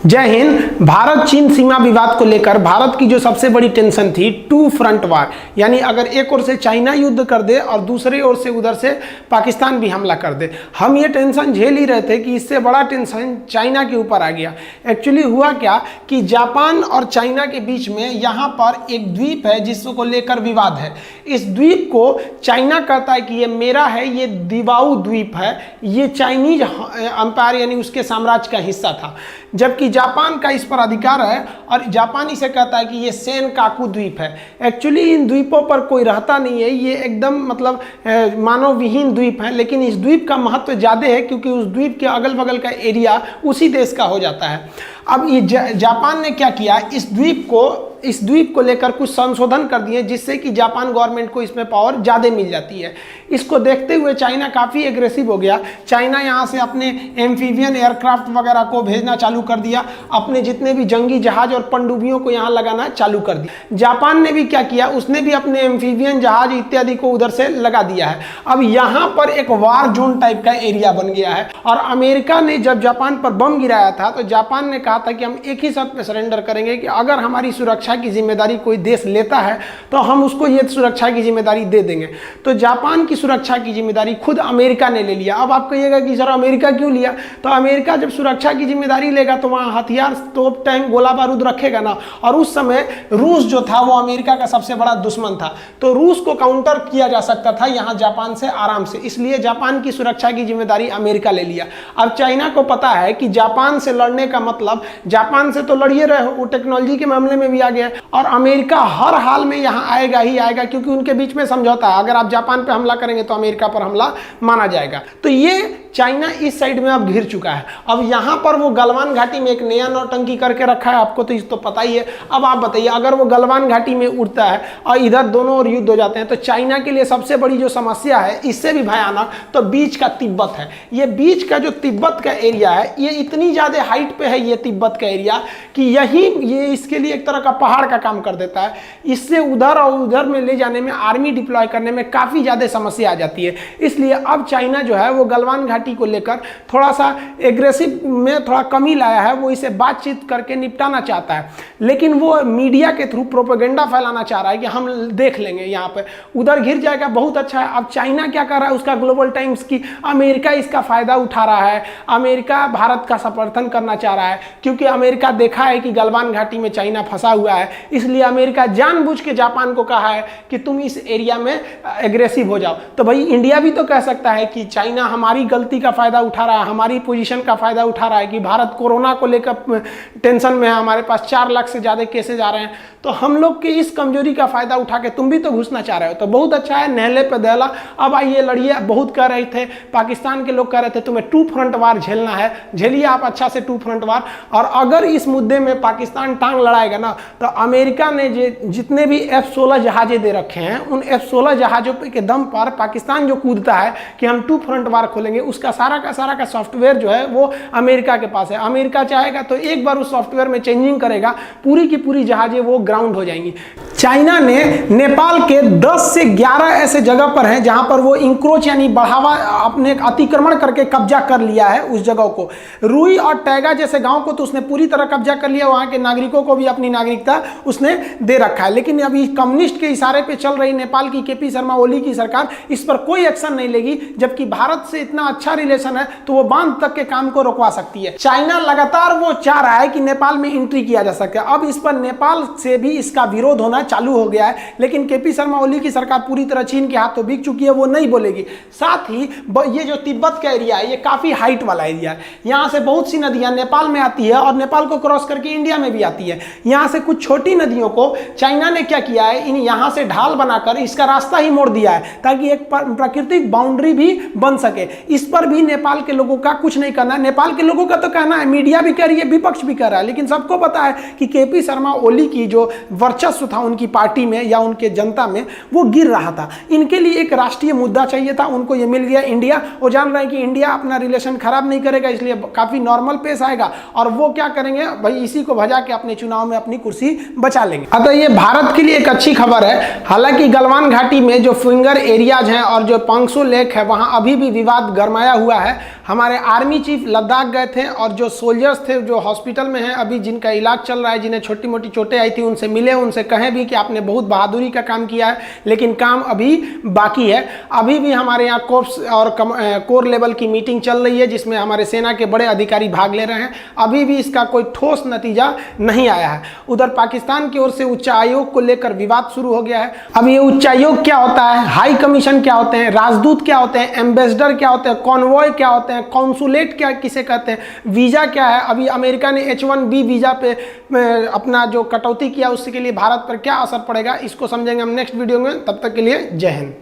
जय हिंद। भारत चीन सीमा विवाद को लेकर भारत की जो सबसे बड़ी टेंशन थी टू फ्रंट वार, यानी अगर एक ओर से चाइना युद्ध कर दे और दूसरी ओर से उधर से पाकिस्तान भी हमला कर दे। हम ये टेंशन झेल ही रहे थे कि इससे बड़ा टेंशन चाइना के ऊपर आ गया। एक्चुअली हुआ क्या कि जापान और चाइना के बीच में यहाँ पर एक द्वीप है जिसको लेकर विवाद है। इस द्वीप को चाइना कहता है कि ये मेरा है, ये दिवाऊ द्वीप है, ये चाइनीज अंपायर यानी उसके साम्राज्य का हिस्सा था, जबकि जापान का इस पर अधिकार है और जापान इसे कहता है कि ये सेनकाकू द्वीप है। एक्चुअली इन द्वीपों पर कोई रहता नहीं है, ये एकदम मतलब मानव विहीन द्वीप है, लेकिन इस द्वीप का महत्व ज़्यादा है क्योंकि उस द्वीप के अगल बगल का एरिया उसी देश का हो जाता है। अब ये जापान ने क्या किया, इस द्वीप को लेकर कुछ संशोधन कर दिए जिससे कि जापान गवर्नमेंट को इसमें पावर ज़्यादा मिल जाती है। इसको देखते हुए चाइना काफ़ी एग्रेसिव हो गया। चाइना यहाँ से अपने एम्फीबियन एयरक्राफ्ट वगैरह को भेजना चालू कर दिया, अपने जितने भी जंगी जहाज और पनडुब्बियों को यहाँ लगाना चालू कर दिया। जापान ने भी क्या किया, उसने भी अपने एम्फीबियन जहाज इत्यादि को उधर से लगा दिया है। अब यहाँ पर एक वार जोन टाइप का एरिया बन गया है। और अमेरिका ने जब जापान पर बम गिराया था तो जापान ने कहा था कि हम एक ही शर्त पे सरेंडर करेंगे कि अगर हमारी सुरक्षा की जिम्मेदारी कोई देश लेता है तो हम उसको ये सुरक्षा की जिम्मेदारी दे देंगे। तो जापान की सुरक्षा की जिम्मेदारी खुद अमेरिका ने ले लिया। अब आप कहिएगा कि सर अमेरिका क्यों लिया, तो अमेरिका जब सुरक्षा की जिम्मेदारी लेगा तो वहाँ हथियार, तोप, टैंक, गोला बारूद रखेगा ना। और उस समय रूस जो था वो अमेरिका का सबसे बड़ा दुश्मन था, तो रूस को काउंटर किया जा सकता था यहाँ जापान से आराम से, इसलिए जापान की सुरक्षा की जिम्मेदारी अमेरिका ले लिया। अब चाइना को पता है कि जापान से लड़ने का मतलब जापान से तो लड़िए रहे हो, वो टेक्नोलॉजी के मामले में भी आ गया और अमेरिका हर हाल में यहाँ आएगा ही आएगा, क्योंकि उनके बीच में समझौता है, अगर आप जापान पे हमला करेंगे तो अमेरिका पर हमला माना जाएगा। तो ये चाइना इस साइड में अब घिर चुका है। अब यहाँ पर वो गलवान घाटी में एक नया नौटंकी करके रखा है, आपको तो इस तो पता ही है। अब आप बताइए, अगर वो गलवान घाटी में उड़ता है और इधर दोनों ओर युद्ध हो जाते हैं तो चाइना के लिए सबसे बड़ी जो समस्या है, इससे भी भयानक, तो बीच का तिब्बत है। ये बीच का जो तिब्बत का एरिया है, ये इतनी ज़्यादा हाइट पे है ये तिब्बत का एरिया कि ये इसके लिए एक तरह का पहाड़ का काम कर देता है। इससे उधर और उधर में ले जाने में, आर्मी डिप्लॉय करने में काफ़ी ज़्यादा समस्या आ जाती है। इसलिए अब चाइना जो है वो गलवान घाटी को लेकर थोड़ा सा एग्रेसिव में थोड़ा कमी लाया है। वो इसे बातचीत करके निपटाना चाहता है, लेकिन वो मीडिया के थ्रू प्रोपेगेंडा फैलाना चाह रहा है कि हम देख लेंगे, यहाँ पे उधर घिर जाएगा, बहुत अच्छा है। अब चाइना क्या कर रहा है, उसका ग्लोबल टाइम्स की अमेरिका इसका फायदा उठा रहा है, अमेरिका भारत का समर्थन करना चाह रहा है, क्योंकि अमेरिका देखा है कि गलवान घाटी में चाइना फंसा हुआ है। इसलिए अमेरिका जानबूझ के जापान को कहा है कि तुम इस एरिया में एग्रेसिव हो जाओ। तो भाई इंडिया भी तो कह सकता है कि चाइना हमारी गलती का फायदा उठा रहा है, हमारी पोजीशन का फायदा उठा रहा है कि भारत कोरोना को लेकर टेंशन में है, हमारे पास 4 लाख से ज़्यादा केसेज आ रहे हैं, तो हम लोग की इस कमजोरी का फायदा उठा के तुम भी तो घुसना चाह रहे हो। तो बहुत अच्छा है, नहले पे दहला। अब आइए लड़िए। बहुत कह रहे थे, पाकिस्तान के लोग कह रहे थे तुम्हें टू फ्रंट वार झेलना है, झेलिए आप अच्छा से टू फ्रंट वार। और अगर इस मुद्दे में पाकिस्तान टांग लड़ाएगा ना, तो अमेरिका ने जितने भी F-16 जहाजें दे रखे हैं, उन F-16 जहाजों के दम पर पाकिस्तान जो कूदता है कि हम टू फ्रंट वार खोलेंगे, उसका सारा का सॉफ्टवेयर जो है वो अमेरिका के पास है। अमेरिका चाहेगा तो एक बार उस सॉफ्टवेयर में चेंजिंग करेगा, पूरी की पूरी जहाजें वो ग्राउंड हो जाएंगी। चाइना ने नेपाल के 10 से 11 ऐसे जगह पर हैं जहां पर वो इंक्रोच यानी बढ़ावा, अपने अतिक्रमण करके कब्जा कर लिया है उस जगह को। रुई और टैगा जैसे गांव को तो उसने पूरी तरह कब्जा कर लिया, वहां के नागरिकों को भी अपनी नागरिकता उसने दे रखा है। लेकिन अभी कम्युनिस्ट के इशारे पे चल रही नेपाल की KP शर्मा ओली की सरकार इस पर कोई एक्शन नहीं लेगी, जबकि भारत से इतना अच्छा रिलेशन है तो वो बांध तक के काम को रोकवा सकती है। चाइना लगातार वो चाह रहा है कि नेपाल में एंट्री किया जा सके। अब इस पर नेपाल से भी इसका विरोध होना चालू हो गया है, लेकिन KP शर्मा ओली की सरकार पूरी तरह चीन के हाथों बिक चुकी है, वो नहीं बोलेगी। साथ ही ये जो तिब्बत का एरिया है, ये काफी हाइट वाला एरिया है। यहाँ से बहुत सी नदियां नेपाल में आती है और नेपाल को क्रॉस करके इंडिया में भी आती है। यहाँ से कुछ छोटी नदियों को चाइना ने क्या किया है, यहाँ से ढाल बनाकर इसका रास्ता ही मोड़ दिया है ताकि एक प्राकृतिक बाउंड्री भी बन सके। इस पर भी नेपाल के लोगों का कुछ नहीं करना है। नेपाल के लोगों का तो कहना है, मीडिया भी कह रही है, विपक्ष भी कह रहा है, लेकिन सबको पता है कि KP शर्मा ओली की जो वर्चस्व था उनकी पार्टी में या उनके जनता में, वो गिर रहा था। इनके लिए एक राष्ट्रीय मुद्दा चाहिए था, उनको ये मिल गया इंडिया। वो जान रहे हैं कि इंडिया अपना रिलेशन खराब नहीं करेगा, इसलिए काफी नॉर्मल पेश आएगा और वो क्या करेंगे भाई, इसी को भजा के अपने चुनाव में अपनी कुर्सी स्थिति बचा लेंगे। अतः ये भारत के लिए एक अच्छी खबर है। हालांकि गलवान घाटी में जो फिंगर एरियाज हैं और जो पांगसो लेक है वहां अभी भी विवाद गरमाया हुआ है। हमारे आर्मी चीफ लद्दाख गए थे और जो सोल्जर्स थे जो हॉस्पिटल में हैं अभी, जिनका इलाज चल रहा है, जिन्हें छोटी मोटी चोटें आई थी, उनसे मिले, उनसे कहें भी कि आपने बहुत बहादुरी का काम किया है, लेकिन काम अभी बाकी है। अभी भी हमारे यहाँ कोर्प्स और कोर लेवल की मीटिंग चल रही है जिसमें हमारे सेना के बड़े अधिकारी भाग ले रहे हैं। अभी भी इसका कोई ठोस नतीजा नहीं आया है। उधर पाकिस्तान की ओर से उच्च आयोग को लेकर विवाद शुरू हो गया है। अब ये उच्च आयोग क्या होता है, हाई कमीशन क्या होते हैं, राजदूत क्या होते हैं, एम्बेसडर क्या होते हैं, कॉन्वॉय क्या होते हैं, कॉन्सुलेट क्या किसे कहते हैं, वीजा क्या है, अभी अमेरिका ने H1B वीजा पे अपना जो कटौती किया उसके लिए भारत पर क्या असर पड़ेगा, इसको समझेंगे हम नेक्स्ट वीडियो में। तब तक के लिए जय हिंद।